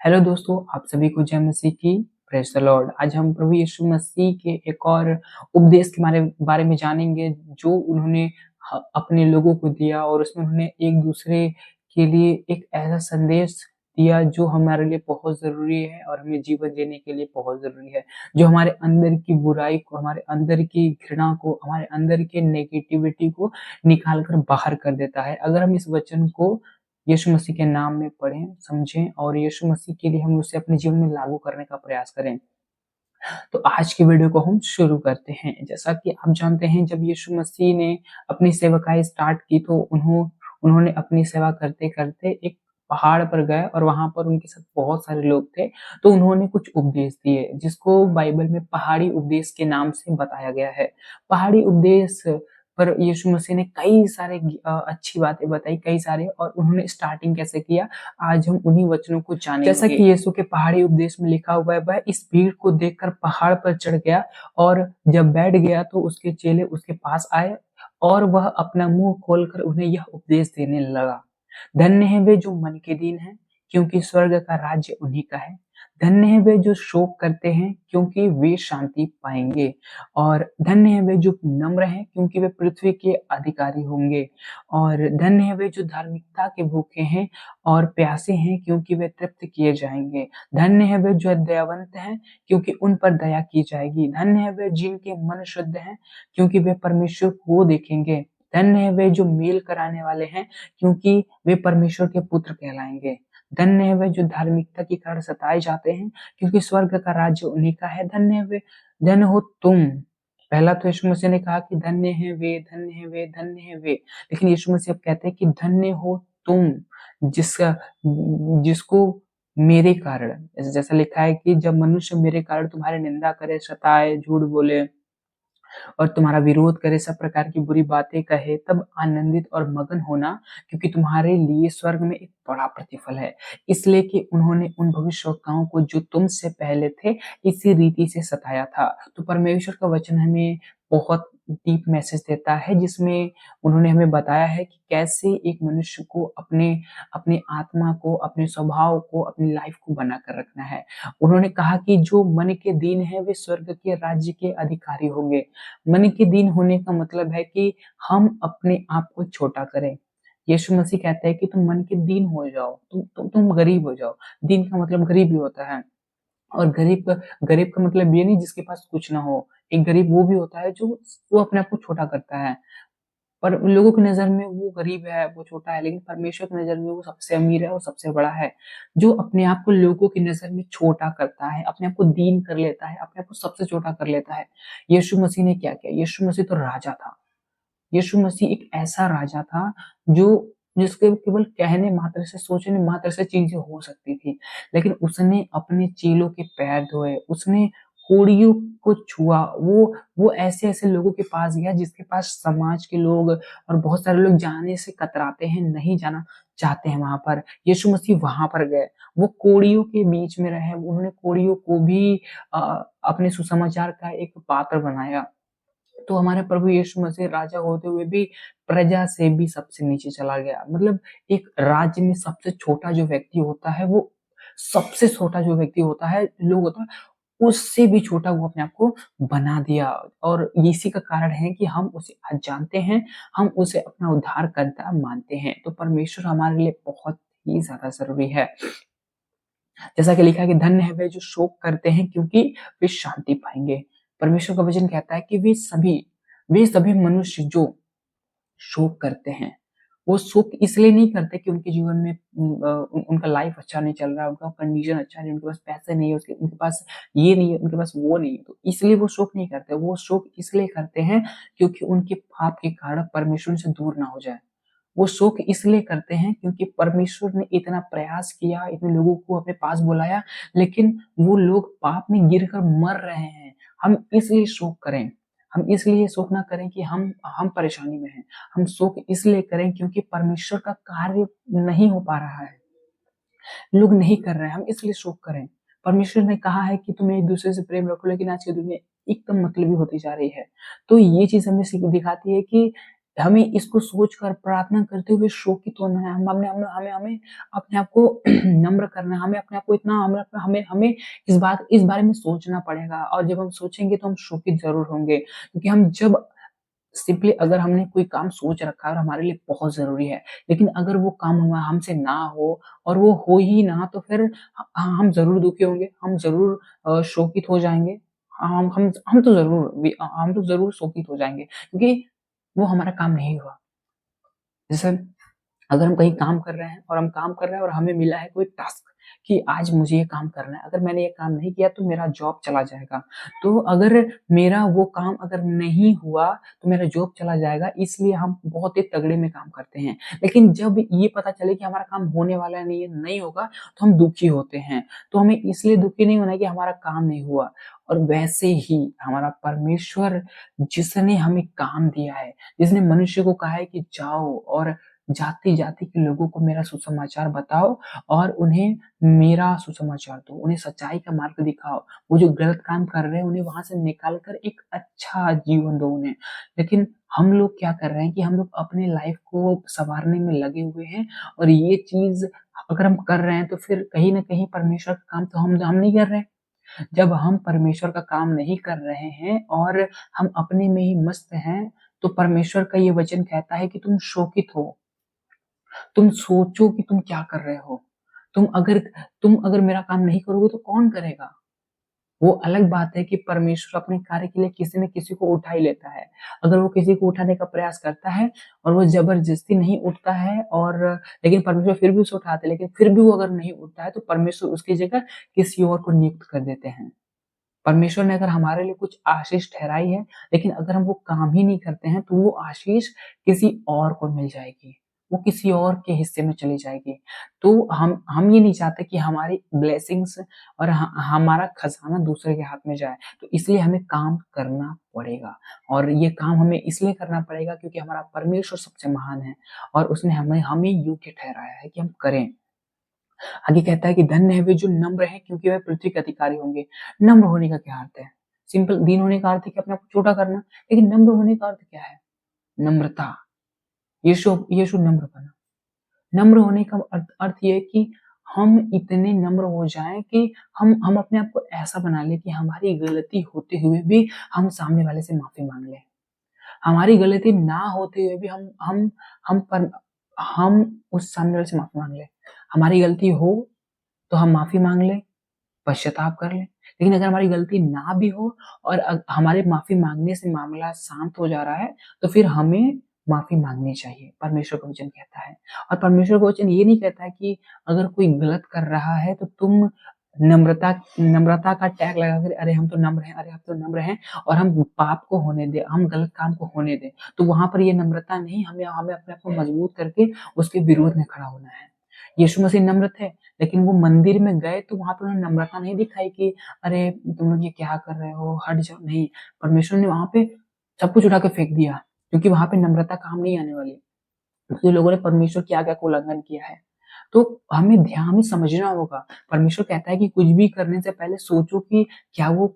Hello दोस्तों, आप सभी को जय मसीह की। Praise the Lord. आज हम प्रभु यीशु मसीह के एक और उपदेश के बारे बारे में जानेंगे जो उन्होंने अपने लोगों को दिया और उसमें उन्होंने एक दूसरे के लिए एक ऐसा संदेश दिया जो हमारे लिए बहुत ज़रूरी है और हमें जीवन जीने के लिए बहुत ज़रूरी है। जो हमारे अंदर की बुराई को, हमारे अंदर की घृणा को, हमारे अंदर के नेगेटिविटी को निकाल कर बाहर कर देता है। अगर हम इस वचन को यीशु मसीह के नाम में पढ़ें, समझें और यीशु मसीह के लिए हम उसे अपने जीवन में लागू करने का प्रयास करें। तो आज की वीडियो को हम शुरू करते हैं। जैसा कि आप जानते हैं, जब यीशु मसीह ने अपनी सेवकाई स्टार्ट की तो उन्होंने अपनी सेवा करते-करते एक पहाड़ पर गए और वहाँ पर उनके साथ बहुत सारे लोग थे। तो उन्होंने कुछ उपदेश दिए जिसको बाइबल में पहाड़ी उपदेश के नाम से बताया गया है। पहाड़ी उपदेश पर यीशु मसीह ने कई सारे अच्छी बातें बताई, कई सारे, और उन्होंने स्टार्टिंग कैसे किया, आज हम उन्हीं वचनों को जानेंगे। जैसा कि यीशु के पहाड़ी उपदेश में लिखा हुआ है, वह इस भीड़ को देखकर पहाड़ पर चढ़ गया और जब बैठ गया तो उसके चेले उसके पास आए और वह अपना मुंह खोलकर उन्हें यह उपदेश देने लगा। धन्य है वे जो मन के दीन हैं, क्योंकि स्वर्ग का राज्य उन्हीं का है। धन्य है वे जो शोक करते हैं, क्योंकि वे शांति पाएंगे। और धन्य है वे जो नम्र हैं, क्योंकि वे पृथ्वी के अधिकारी होंगे। और धन्य है वे जो धार्मिकता के भूखे हैं और प्यासे हैं, क्योंकि वे तृप्त किए जाएंगे। धन्य है वे जो दयावंत हैं, क्योंकि उन पर दया की जाएगी। धन्य है वे जिनके मन शुद्ध हैं, क्योंकि वे परमेश्वर को देखेंगे। धन्य है वे जो मेल कराने वाले हैं, क्योंकि वे परमेश्वर के पुत्र कहलाएंगे। धन्य है वे जो धार्मिकता के कारण सताए जाते हैं, क्योंकि स्वर्ग का राज्य उन्हीं का है। धन्य है वे, धन्य हो तुम। पहला तो यीशु मसीह ने कहा कि धन्य है वे, धन्य है वे, धन्य है वे। लेकिन यीशु मसीह अब कहते हैं कि धन्य हो तुम, जिसका जिसको मेरे कारण, जैसा लिखा है कि जब मनुष्य मेरे कारण तुम्हारी निंदा करे, सताए, झूठ बोले और तुम्हारा विरोध करे, सब प्रकार की बुरी बातें कहे, तब आनंदित और मगन होना, क्योंकि तुम्हारे लिए स्वर्ग में एक बड़ा प्रतिफल है। इसलिए कि उन्होंने उन भविष्यवक्ताओं को जो तुमसे पहले थे इसी रीति से सताया था। तो परमेश्वर का वचन हमें बहुत डीप मैसेज देता है, जिसमें उन्होंने हमें बताया है कि कैसे एक मनुष्य को अपने अपनी आत्मा को, अपने स्वभाव को, अपनी लाइफ को बनाकर रखना है। उन्होंने कहा कि जो मन के दीन है वे स्वर्ग के राज्य के अधिकारी होंगे। मन के दीन होने का मतलब है कि हम अपने आप को छोटा करें। यीशु मसीह कहता है कि तुम मन के दीन हो जाओ, तुम गरीब हो जाओ। दीन का मतलब गरीब भी होता है। और गरीब का मतलब ये नहीं जिसके पास कुछ ना हो। एक गरीब वो भी होता है जो वो अपने आप को छोटा करता है। पर लोगों की नज़र में वो गरीब है, वो छोटा है, लेकिन परमेश्वर की नज़र में वो सबसे अमीर है और सबसे बड़ा है। जो अपने आप को लोगों की नज़र में छोटा करता है, अपने आप को दीन कर लेता है, अपने आप को सबसे छोटा कर लेता है। यीशु मसीह ने क्या किया? यीशु मसीह तो राजा था। यीशु मसीह एक ऐसा राजा था जो जिसके केवल कहने मात्र से, सोचने मात्र से चीज़ें हो सकती थी। लेकिन उसने अपने चेलों के पैर धोए, उसने कोड़ियों को छुआ। वो ऐसे-ऐसे लोगों के पास गया जिसके पास समाज के लोग और बहुत सारे लोग जाने से कतराते हैं, नहीं जाना चाहते हैं वहाँ पर। यीशु मसीह वहाँ पर गए। वो कोड़ियों के बीच में रहे, उन्होंने कोड़ियों को भी अ, अपने सुसमाचार का एक पात्र बनाया। तो हमारे प्रभु यीशु मसीह राजा होते हुए भी प्रजा से भी सबसे नीचे चला गया। मतलब एक राज्य में सबसे छोटा जो व्यक्ति होता है, वो सबसे छोटा जो व्यक्ति होता है, लोग होता है, उससे भी छोटा वो अपने आप को बना दिया। और इसी का कारण है कि हम उसे आज जानते हैं, हम उसे अपना उद्धारकर्ता मानते हैं। तो परमेश्वर हमारे लिए बहुत ही ज़्यादा ज़रूरी है। जैसा कि लिखा है कि धन्य है वे जो शोक करते हैं, क्योंकि वे शांति पाएँगे। परमेश्वर का वचन कहता है कि वे सभी मनुष्य जो शोक करते हैं, वो शोक इसलिए नहीं करते कि उनके जीवन में उनका लाइफ अच्छा नहीं चल रहा है, उनका कंडीशन अच्छा नहीं है, उनके पास पैसे नहीं है, उसके उनके पास ये नहीं है, उनके पास वो नहीं है, तो इसलिए वो शोक नहीं करते। वो शोक इसलिए करते हैं क्योंकि उनके पाप के कारण परमेश्वर से दूर ना हो जाए। वो शोक इसलिए करते हैं क्योंकि परमेश्वर ने इतना प्रयास किया, इतने लोगों को अपने पास बुलाया, लेकिन वो लोग पाप में गिरकर मर रहे हैं। हम इसलिए शोक करें। हम इसलिए शोक ना करें कि हम परेशानी में हैं। हम शोक इसलिए करें क्योंकि परमेश्वर का कार्य नहीं हो पा रहा है। लोग नहीं कर रहे हैं, हम इसलिए शोक करें। परमेश्वर ने कहा है कि तुम एक-दूसरे से प्रेम रखो, लेकिन आज की दुनिया एकदम मतलबी होती जा रही है। तो ये चीज़ हमें सीख दिखाती है कि हमें इसको सोचकर प्रार्थना करते हुए शोकित होना है। हम हमने हमें हमें हमें अपने आप को नम्र करना है। हमें अपने आप को इतना हमें हमें हमें इस बारे में सोचना पड़ेगा और जब हम सोचेंगे तो हम शोकित ज़रूर होंगे। क्योंकि हम जब सिंपली अगर हमने कोई काम सोच रखा है और हमारे लिए बहुत ज़रूरी है, लेकिन अगर वो काम हमसे ना हो और वो हो ही ना तो फिर हम ज़रूर दुखी होंगे, हम ज़रूर शोकित हो जाएँगे। हम तो ज़रूर शोकित हो जाएँगे क्योंकि वो हमारा काम नहीं हुआ। जैसे अगर हम कहीं काम कर रहे हैं और हम काम कर रहे हैं और हमें मिला है कोई टास्क कि आज मुझे ये काम करना है। अगर मैंने ये काम नहीं किया तो मेरा जॉब चला जाएगा। तो अगर मेरा वो काम अगर नहीं हुआ तो मेरा जॉब चला जाएगा इसलिए हम बहुत ही तगड़े में काम करते हैं। लेकिन जब ये पता चले कि हमारा काम होने वाला है नहीं होगा तो हम दुखी होते हैं। तो हमें इसलिए दुखी नहीं होना है कि हमारा काम नहीं हुआ और वैसे ही हमारा परमेश्वर जिसने हमें काम दिया है, जिसने मनुष्य को कहा है कि जाओ और जाति-जाति के लोगों को मेरा सुसमाचार बताओ और उन्हें मेरा सुसमाचार दो, उन्हें सच्चाई का मार्ग दिखाओ। वो जो गलत काम कर रहे हैं, उन्हें वहाँ से निकाल कर एक अच्छा जीवन दो उन्हें। लेकिन हम लोग क्या कर रहे हैं कि हम लोग अपने लाइफ़ को सँवारने में लगे हुए हैं और ये चीज़ अगर हम कर रहे हैं, तो फिर कहीं न कहीं परमेश्वर का काम तो हम नहीं कर रहे हैं। जब हम परमेश्वर का काम नहीं कर रहे हैं और हम अपने में ही मस्त हैं, तो परमेश्वर का ये वचन कहता है कि तुम शोकित हो। तुम सोचो कि तुम क्या कर रहे हो? तुम अगर तुम अगर मेरा काम नहीं करोगे तो कौन करेगा? वो अलग बात है कि परमेश्वर अपने कार्य के लिए किसी न किसी को उठा ही लेता है। अगर वो किसी को उठाने का प्रयास करता है और वो ज़बरदस्ती नहीं उठता है और लेकिन परमेश्वर फिर भी उसे उठाते हैं, लेकिन फिर भी वो अगर नहीं उठता है तो परमेश्वर उसकी जगह किसी और को नियुक्त कर देते हैं। परमेश्वर ने अगर हमारे लिए कुछ आशीष ठहराई है, लेकिन अगर हम वो काम ही नहीं करते हैं, तो वो आशीष किसी और को मिल जाएगी। वो किसी और के हिस्से में चली जाएगी। तो हम ये नहीं चाहते कि हमारी ब्लेसिंग्स और हमारा खज़ाना दूसरे के हाथ में जाए। तो इसलिए हमें काम करना पड़ेगा और ये काम हमें इसलिए करना पड़ेगा क्योंकि हमारा परमेश्वर सबसे महान है और उसने हमें हमें योग्य ठहराया है कि हम करें। आगे कहता है कि धन्य है वे जो नम्र हैं क्योंकि वह पृथ्वी के अधिकारी होंगे। नम्र होने का क्या अर्थ है? सिंपल दीन होने का अर्थ है कि अपने आप को छोटा करना, लेकिन नम्र होने का अर्थ क्या है? नम्रता। यीशु यीशु नम्र बना। नम्र होने का अर्थ अर्थ ये है कि हम इतने नम्र हो जाएँ कि हम अपने आप को ऐसा बना लें कि हमारी गलती होते हुए भी हम सामने वाले से माफ़ी माँग लें। हमारी गलती ना होते हुए भी हम पर हम उस सामने वाले से माफ़ी माँग लें। हमारी गलती हो तो हम माफ़ी माँग लें, पश्चाताप कर लें। लेकिन अगर हमारी गलती ना भी हो और हमारे माफ़ी माँगने से मामला शांत हो जा रहा है, तो फिर हमें माफ़ी माँगनी चाहिए, परमेश्वर का वचन कहता है। और परमेश्वर का वचन ये नहीं कहता है कि अगर कोई गलत कर रहा है तो तुम नम्रता नम्रता का टैग लगाकर अरे हम तो नम्र हैं, अरे हम तो नम्र हैं और हम पाप को होने दें, हम गलत काम को होने दें। तो वहाँ पर ये नम्रता नहीं, हमें हमें अपने आप को मजबूत करके उसके विरोध में खड़ा होना है। यीशु मसीह नम्र थे, लेकिन वो मंदिर में गए तो वहाँ पे उन्होंने नम्रता नहीं दिखाई कि अरे तुम लोग ये क्या कर रहे हो? हट जाओ, नहीं। परमेश्वर ने वहाँ पे सब कुछ उठा के फेंक दिया, क्योंकि वहाँ पे नम्रता काम नहीं आने वाली। क्योंकि लोगों ने परमेश्वर की आज्ञा का उल्लंघन किया है। तो हमें समझना होगा, परमेश्वर कहता है कि कुछ भी करने से पहले सोचो कि क्या वो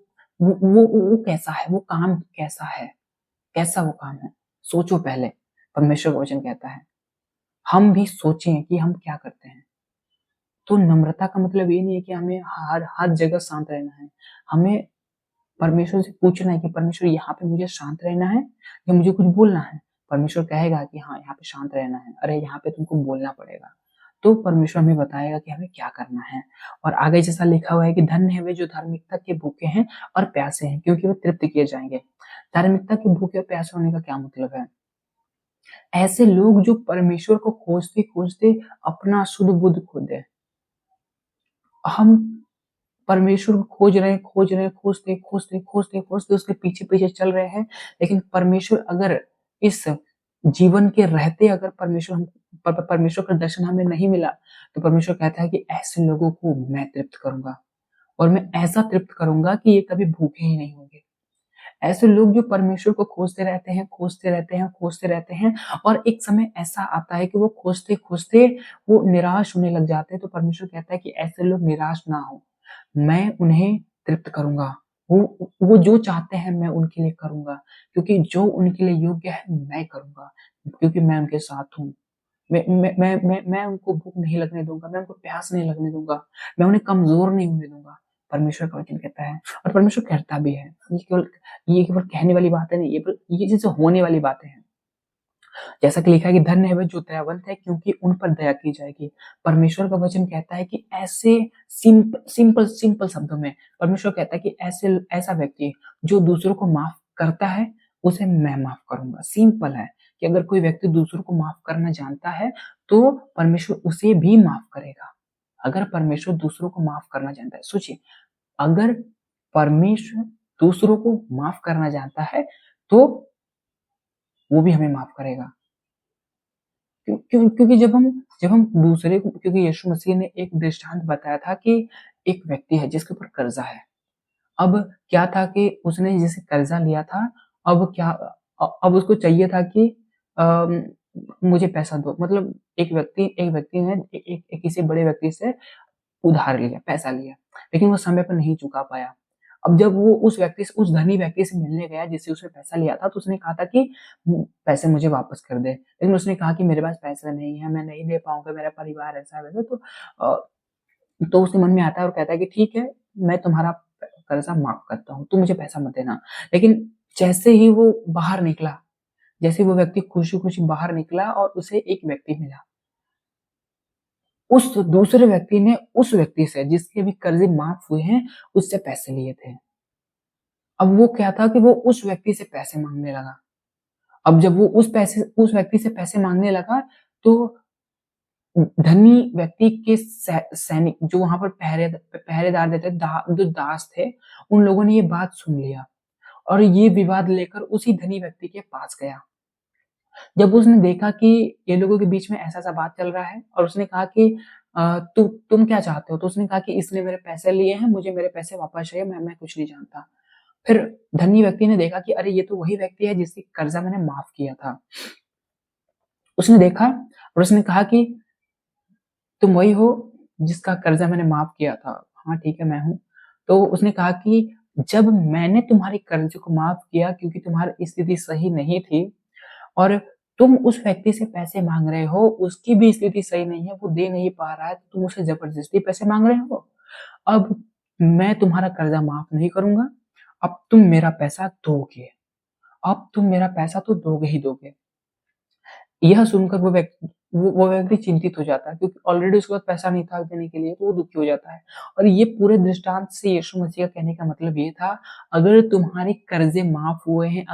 कैसा है? वो काम कैसा है? कैसा वो काम है? सोचो पहले, परमेश्वर का वचन कहता है। हम भी सोचें कि हम क्या करते हैं। तो नम्रता का मतलब ये नहीं है कि हमें हर हर जगह शांत रहना है। हमें परमेश्वर से पूछना है कि परमेश्वर यहाँ पे मुझे शांत रहना है या मुझे कुछ बोलना है? परमेश्वर कहेगा कि हाँ, यहाँ पे शांत रहना है। अरे यहाँ पे तुमको बोलना पड़ेगा। तो परमेश्वर हमें बताएगा कि हमें क्या करना है। और आगे जैसा लिखा हुआ है कि धन्य है वे जो धार्मिकता के भूखे हैं और प्यासे हैं क्योंकि वे तृप्त किए जाएँगे। धार्मिकता के भूखे और प्यासे होने का क्या मतलब है? ऐसे लोग जो परमेश्वर को खोजते-खोजते अपना शुद्ध बुद्ध खो दें। हम परमेश्वर को खोज रहे हैं, खोजते उसके पीछे-पीछे चल रहे हैं। लेकिन परमेश्वर अगर इस जीवन के रहते अगर परमेश्वर का दर्शन हमें नहीं मिला, तो परमेश्वर कहता है कि ऐसे लोगों को मैं तृप्त करूँगा और मैं ऐसा तृप्त करूँगा कि ये कभी भूखे ही नहीं होंगे। ऐसे लोग जो परमेश्वर को खोजते रहते हैं और एक समय ऐसा आता है कि वो खोजते-खोजते वो निराश होने लग जाते हैं, तो परमेश्वर कहता है कि ऐसे लोग निराश ना हों। मैं उन्हें तृप्त करूँगा। वो जो चाहते हैं मैं उनके लिए करूँगा, क्योंकि जो उनके लिए योग्य है मैं करूँगा, क्योंकि मैं उनके साथ हूँ। मैं उनको भूख नहीं लगने दूँगा, मैं उनको प्यास नहीं लगने दूँगा, मैं उन्हें कमज़ोर नहीं होने दूँगा। परमेश्वर का वचन कहता है और परमेश्वर करता भी है। ये केवल कहने वाली बातें नहीं, ये चीज़ें होने वाली बातें हैं। जैसा कि लिखा है कि धन्य है वे जो दयावंत है, क्योंकि उन पर दया की जाएगी। परमेश्वर का वचन कहता है कि ऐसे सिंपल सिंपल शब्दों में परमेश्वर कहता है कि ऐसा व्यक्ति जो दूसरों को माफ करता है, उसे मैं माफ करूंगा। सिंपल है कि अगर कोई व्यक्ति दूसरों को माफ करना जानता है, तो परमेश्वर उसे भी माफ करेगा। अगर परमेश्वर दूसरों को माफ करना जानता है, सोचिए, अगर परमेश्वर दूसरों को माफ करना जानता है, तो वो भी हमें माफ करेगा। क्योंकि जब हम दूसरे को, क्योंकि यीशु मसीह ने एक दृष्टांत बताया था कि एक व्यक्ति है जिसके ऊपर कर्जा है। अब क्या था कि उसने जैसे कर्जा लिया था, अब क्या अब उसको चाहिए था कि अम, मुझे पैसा दो। मतलब एक व्यक्ति ने किसी बड़े व्यक्ति से उधार लिया, पैसा लिया, लेकिन वो समय पर नहीं चुका पाया। अब जब वो उस धनी व्यक्ति से मिलने गया जिससे उसने पैसा लिया था, तो उसने कहा था कि पैसे मुझे वापस कर दे। लेकिन उसने कहा कि मेरे पास पैसा नहीं है, मैं नहीं दे पाऊँगा, मेरा परिवार ऐसा है वैसा। तो उसके मन में आता है और कहता है कि ठीक है, मैं तुम्हारा कर्जा माफ करता हूँ, तुम मुझे पैसा मत देना। लेकिन जैसे ही वो बाहर निकला, जैसे ही वो व्यक्ति खुशी-खुशी बाहर निकला और उसे एक व्यक्ति मिला। उस दूसरे व्यक्ति ने उस व्यक्ति से, जिसके भी कर्ज़े माफ़ हुए हैं, उससे पैसे लिए थे। अब वो क्या था कि वो उस व्यक्ति से पैसे माँगने लगा। अब जब वो उस व्यक्ति से पैसे माँगने लगा, तो धनी व्यक्ति के सैनिक जो वहाँ पर पहरेदार रहते, जो दास थे, उन लोगों ने ये बात सुन लिया और ये विवाद लेकर उसी धनी व्यक्ति के पास गया। जब उसने देखा कि ये लोगों के बीच में ऐसा-ऐसा बात चल रहा है और उसने कहा कि तुम क्या चाहते हो? तो उसने कहा कि इसने मेरे पैसे लिए हैं, मुझे मेरे पैसे वापस चाहिए, मैं कुछ नहीं जानता। फिर धनी व्यक्ति ने देखा कि अरे ये तो वही व्यक्ति है जिसकी कर्जा मैंने माफ़ किया था। उसने देखा और उसने कहा कि तुम वही हो जिसका कर्जा मैंने माफ़ किया था। हाँ, ठीक है, मैं हूँ। तो उसने कहा कि जब मैंने तुम्हारे कर्ज़े को माफ़ किया क्योंकि तुम्हारी स्थिति सही नहीं थी और तुम उस व्यक्ति से पैसे माँग रहे हो, उसकी भी स्थिति सही नहीं है, वो दे नहीं पा रहा है, तो तुम उससे ज़बरदस्ती पैसे माँग रहे हो। अब मैं तुम्हारा कर्ज़ा माफ़ नहीं करूँगा, अब तुम मेरा पैसा दोगे। अब तुम मेरा पैसा तो दोगे ही दोगे। यह सुनकर वो व्यक्ति चिंतित हो जाता है, क्योंकि ऑलरेडी उसके पास पैसा नहीं था देने के लिए, तो वो दुखी हो जाता है। और ये पूरे दृष्टांत से यीशु मसीह का कहने का मतलब ये था, अगर तुम्हारे कर्ज़े माफ़ हुए हैं,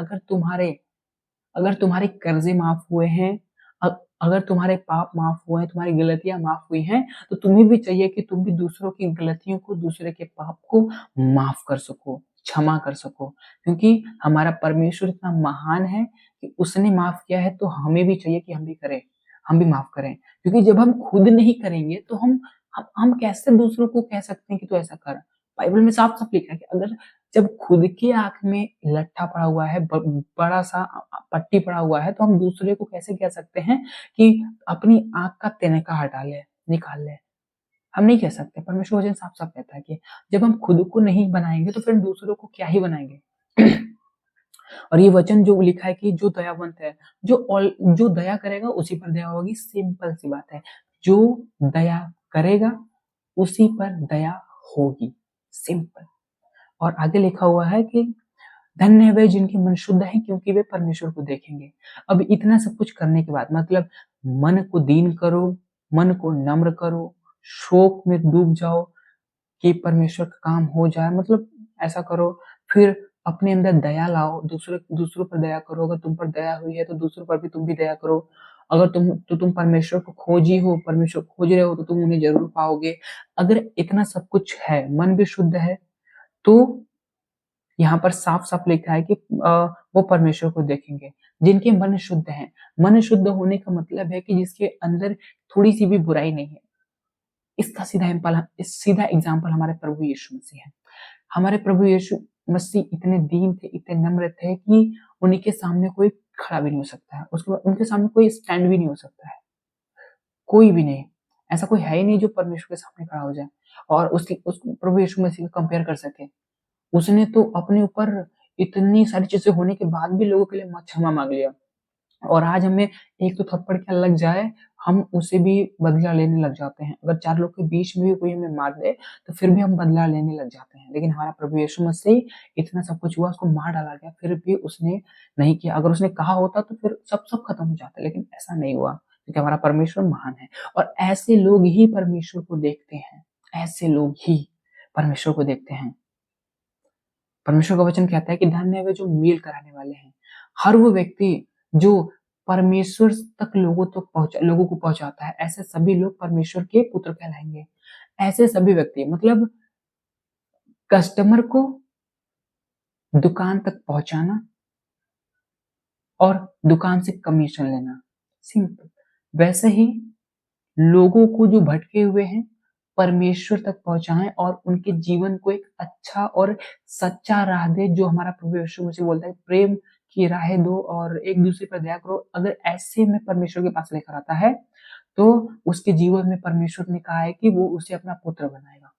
अगर तुम्हारे कर्ज़े माफ़ हुए हैं, अ अगर तुम्हारे पाप माफ़ हुए हैं, तुम्हारी गलतियाँ माफ़ हुई हैं, तो तुम्हें भी चाहिए कि तुम भी दूसरों की गलतियों को, दूसरे के पाप को माफ़ कर सको, क्षमा कर सको। क्योंकि हमारा परमेश्वर इतना महान है कि उसने माफ़ किया है, तो हमें भी चाहिए कि हम भी करें, हम भी माफ़ करें। क्योंकि जब हम खुद नहीं करेंगे, तो हम कैसे दूसरों को कह सकते हैं कि तू ऐसा कर? बाइबल में साफ-साफ लिखा है कि अगर जब खुद की आँख में लट्ठा पड़ा हुआ है, बड़ा-सा पट्टी पड़ा हुआ है, तो हम दूसरे को कैसे कह सकते हैं कि अपनी आँख का तिनका हटा ले, निकाल ले? हम नहीं कह सकते। परमेश्वर वचन साफ-साफ कहता है कि जब हम खुद को नहीं बनाएँगे, तो फिर दूसरों को क्या ही बनाएँगे? और ये वचन जो लिखा है कि जो दयावंत है, जो दया करेगा उसी पर दया होगी, सिंपल सी बात है। जो दया करेगा, उसी पर दया होगी, सिंपल। और आगे लिखा हुआ है कि धन्य है वे जिनके मन शुद्ध हैं, क्योंकि वे परमेश्वर को देखेंगे। अब इतना सब कुछ करने के बाद, मतलब मन को दीन करो, मन को नम्र करो, शोक में डूब जाओ कि परमेश्वर का काम हो जाए, मतलब ऐसा करो। फिर अपने अंदर दया लाओ, दूसरों पर दया करो। अगर तुम पर दया हुई है, तो दूसरों पर भी तुम भी दया करो। अगर तुम परमेश्वर को खोजी हो, परमेश्वर को खोज रहे हो, तो तुम उन्हें ज़रूर पाओगे। अगर इतना सब कुछ है, मन भी शुद्ध है, तो यहाँ पर साफ-साफ लिखा है कि वो परमेश्वर को देखेंगे, जिनके मन शुद्ध हैं। मन शुद्ध होने का मतलब है कि जिसके अंदर थोड़ी-सी भी बुराई नहीं है। सीधा एग्ज़ाम्पल हमारे प्रभु यीशु मसीह हैं। हमारे प्रभु यीशु मसीह इतने दीन थे, इतने नम्र थे कि उन्हीं के सामने कोई खड़ा भी नहीं हो सकता है। उसके बाद उनके सामने कोई स्टैंड भी नहीं हो सकता है, कोई भी नहीं। ऐसा कोई है ही नहीं जो परमेश्वर के सामने खड़ा हो जाए और उसकी उस प्रभु यीशु मसीह को कंपेयर कर सके। उसने तो अपने ऊपर इतनी सारी चीजें होने के बाद भी लोगों के लिए क्षमा मांग लिया, और आज हमें एक तो थप्पड़ क्या लग जाए, हम उसे भी बदला लेने लग जाते हैं। अगर 4 लोग के बीच में भी कोई हमें मार दे, तो फिर भी हम बदला लेने लग जाते हैं। लेकिन हमारा प्रभु यीशु मसीह, इतना सब कुछ हुआ, उसको मार डाला गया, फिर भी उसने नहीं किया। अगर उसने कहा होता तो फिर सब खत्म हो जाता, लेकिन ऐसा नहीं हुआ, क्योंकि हमारा परमेश्वर महान है। और ऐसे लोग ही परमेश्वर को देखते हैं, ऐसे लोग ही परमेश्वर को देखते हैं। परमेश्वर का वचन कहता है कि धन्य है वे जो मेल कराने वाले हैं। हर वो व्यक्ति जो परमेश्वर तक लोगों को पहुंचाता है, ऐसे सभी लोग परमेश्वर के पुत्र कहलाएंगे। ऐसे सभी व्यक्ति मतलब कस्टमर को दुकान तक पहुंचाना और दुकान से कमीशन लेना, सिंपल। वैसे ही लोगों को जो भटके हुए हैं, परमेश्वर तक पहुंचाएं और उनके जीवन को एक अच्छा और सच्चा राह दे, जो हमारा प्रभु यीशु मसीह बोलता है, प्रेम की राहें दो और एक दूसरे पर दया करो। अगर ऐसे में परमेश्वर के पास लेकर आता है, तो उसके जीवन में परमेश्वर ने कहा है कि वो उसे अपना पुत्र बनाएगा,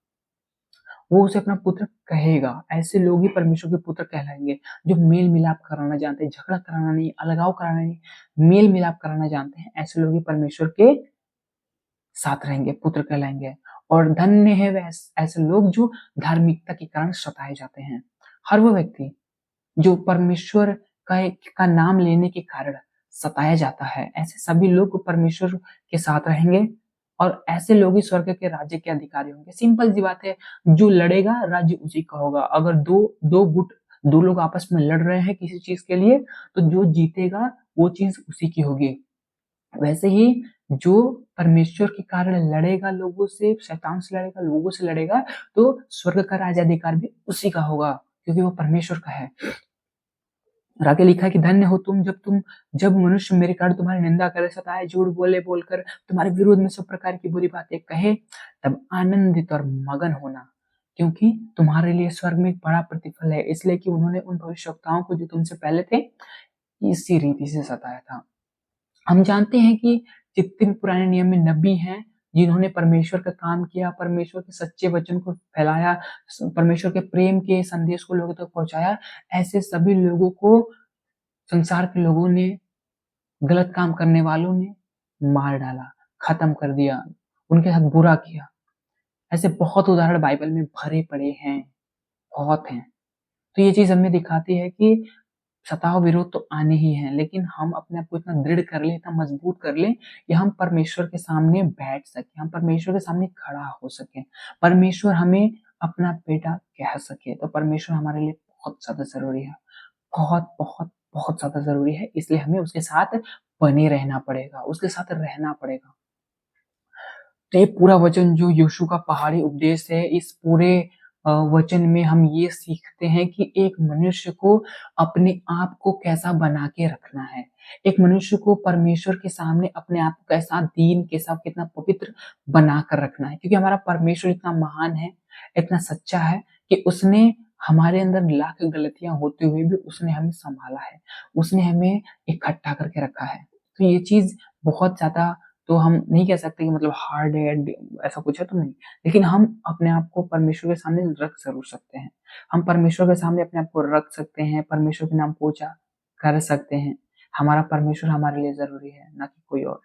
वो उसे अपना पुत्र कहेगा। ऐसे लोग ही परमेश्वर के पुत्र कहलाएंगे, जो मेल मिलाप कराना जानते हैं, झगड़ा कराना नहीं, अलगाव कराना नहीं, मेल मिलाप कराना जानते हैं। ऐसे लोग ही परमेश्वर के साथ रहेंगे, पुत्र कहलाएंगे। और धन्य है वे ऐसे लोग जो धार्मिकता के कारण सताए जाते हैं। हर वो व्यक्ति जो परमेश्वर का नाम लेने के कारण सताया जाता है, ऐसे सभी लोग परमेश्वर के साथ रहेंगे, और ऐसे लोग ही स्वर्ग के राज्य के अधिकारी होंगे। सिंपल सी बात है, जो लड़ेगा राज्य उसी का होगा। अगर दो लोग आपस में लड़ रहे हैं किसी चीज के लिए, तो जो जीतेगा वो चीज उसी की होगी। वैसे ही जो परमेश्वर के कारण लड़ेगा लोगों से, शैतान से लड़ेगा, लोगों से लड़ेगा, तो स्वर्ग का राज्याधिकार भी उसी का होगा, क्योंकि वो परमेश्वर का है। और आगे लिखा है कि धन्य हो तुम जब मनुष्य मेरे कारण तुम्हारी निंदा करे, सताए, झूठ बोलकर तुम्हारे विरोध में सब प्रकार की बुरी बातें कहे, तब आनंदित और मगन होना, क्योंकि तुम्हारे लिए स्वर्ग में एक बड़ा प्रतिफल है, इसलिए कि उन्होंने उन भविष्यवक्ताओं को जो तुमसे पहले थे इसी रीति से सताया था। हम जानते हैं कि जितने भी पुराने नियम में नबी हैं, जिन्होंने परमेश्वर का काम किया, परमेश्वर के सच्चे वचन को फैलाया, परमेश्वर के प्रेम के संदेश को लोगों तक पहुंचाया, ऐसे सभी लोगों को संसार के लोगों ने, गलत काम करने वालों ने मार डाला, खत्म कर दिया, उनके साथ बुरा किया। ऐसे बहुत उदाहरण बाइबल में भरे पड़े हैं, बहुत हैं। तो ये चीज हमें दिखाती है कि सताव विरोध तो आने ही है, लेकिन हम अपने आप को इतना दृढ़ कर ले, इतना मजबूत कर ले कि हम परमेश्वर के सामने बैठ सके, हम परमेश्वर के सामने खड़ा हो सके, परमेश्वर हमें अपना बेटा कह सके। तो परमेश्वर हमारे लिए बहुत ज्यादा जरूरी है, बहुत बहुत बहुत ज्यादा जरूरी है। इसलिए हमें उसके साथ बने रहना पड़ेगा, उसके साथ रहना पड़ेगा। तो ये पूरा वचन जो यीशु का पहाड़ी उपदेश है, इस पूरे वचन में हम ये सीखते हैं कि एक मनुष्य को अपने आप को कैसा बना के रखना है, एक मनुष्य को परमेश्वर के सामने अपने आप को कैसा दीन, कैसा कितना पवित्र बना कर रखना है, क्योंकि हमारा परमेश्वर इतना महान है, इतना सच्चा है कि उसने हमारे अंदर लाख गलतियां होते हुए भी उसने हमें संभाला है, उसने हमें इकट्ठा करके रखा है। तो ये चीज बहुत ज्यादा, तो हम नहीं कह सकते कि मतलब हार्ड है, ऐसा कुछ है तो नहीं, लेकिन हम अपने आप को परमेश्वर के सामने रख जरूर सकते हैं। हम परमेश्वर के सामने अपने आप को रख सकते हैं, परमेश्वर के नाम को ऊंचा कर सकते हैं। हमारा परमेश्वर हमारे लिए जरूरी है, ना कि कोई और,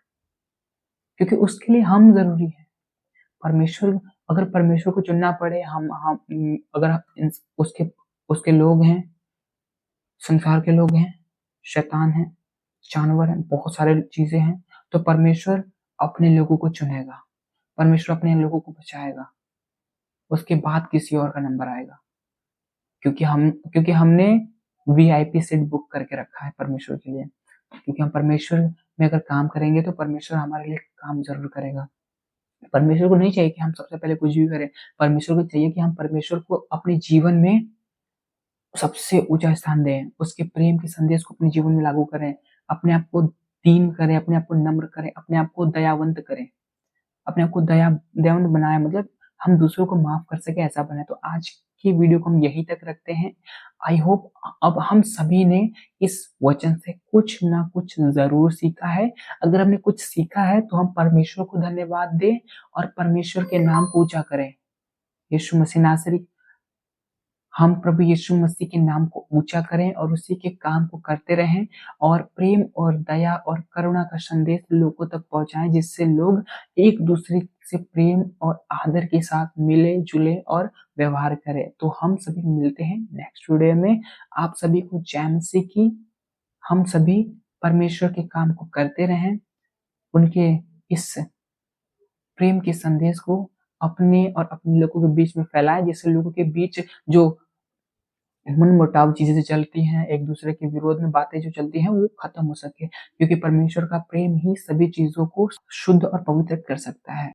क्योंकि उसके लिए हम जरूरी है। परमेश्वर, अगर परमेश्वर को चुनना पड़े, हम अगर उसके उसके लोग हैं, संसार के लोग हैं, शैतान है, जानवर हैं, बहुत सारे चीजें हैं, तो परमेश्वर अपने लोगों को चुनेगा, परमेश्वर अपने लोगों को बचाएगा, उसके बाद किसी और का नंबर आएगा, क्योंकि हमने वीआईपी सीट बुक करके रखा है परमेश्वर के लिए। क्योंकि हम परमेश्वर में अगर काम करेंगे, तो परमेश्वर हमारे लिए काम जरूर करेगा। परमेश्वर को नहीं चाहिए कि हम सबसे पहले कुछ भी करें, परमेश्वर को चाहिए कि हम परमेश्वर को अपने जीवन में सबसे ऊंचा स्थान दें, उसके प्रेम के संदेश को अपने जीवन में लागू करें, अपने आप को दीन करें, अपने आप को नम्र करें, अपने आप को दयावंत करें, अपने आप को दयावंत बनाए, मतलब हम दूसरों को माफ कर सके, ऐसा बने। तो आज की वीडियो को हम यहीं तक रखते हैं। आई होप अब हम सभी ने इस वचन से कुछ ना कुछ जरूर सीखा है। अगर हमने कुछ सीखा है, तो हम परमेश्वर को धन्यवाद दें और परमेश्वर के नाम को ऊंचा करें। यीशु मसीह नासरी हम प्रभु यीशु मसीह के नाम को ऊँचा करें और उसी के काम को करते रहें और प्रेम और दया और करुणा का संदेश लोगों तक पहुँचाएँ, जिससे लोग एक-दूसरे से प्रेम और आदर के साथ मिले-जुले और व्यवहार करें। तो हम सभी मिलते हैं नेक्स्ट वीडियो में। आप सभी को जय मसीह की। हम सभी परमेश्वर के काम को करते रहें, उनके इस प्रेम के संदेश को अपने और अपने लोगों के बीच में फैलाएँ, जिससे लोगों के बीच जो मनमुटाव चीज़ें चलती हैं, एक-दूसरे के विरोध में बातें जो चलती हैं, वो खत्म हो सके। क्योंकि परमेश्वर का प्रेम ही सभी चीज़ों को शुद्ध और पवित्र कर सकता है।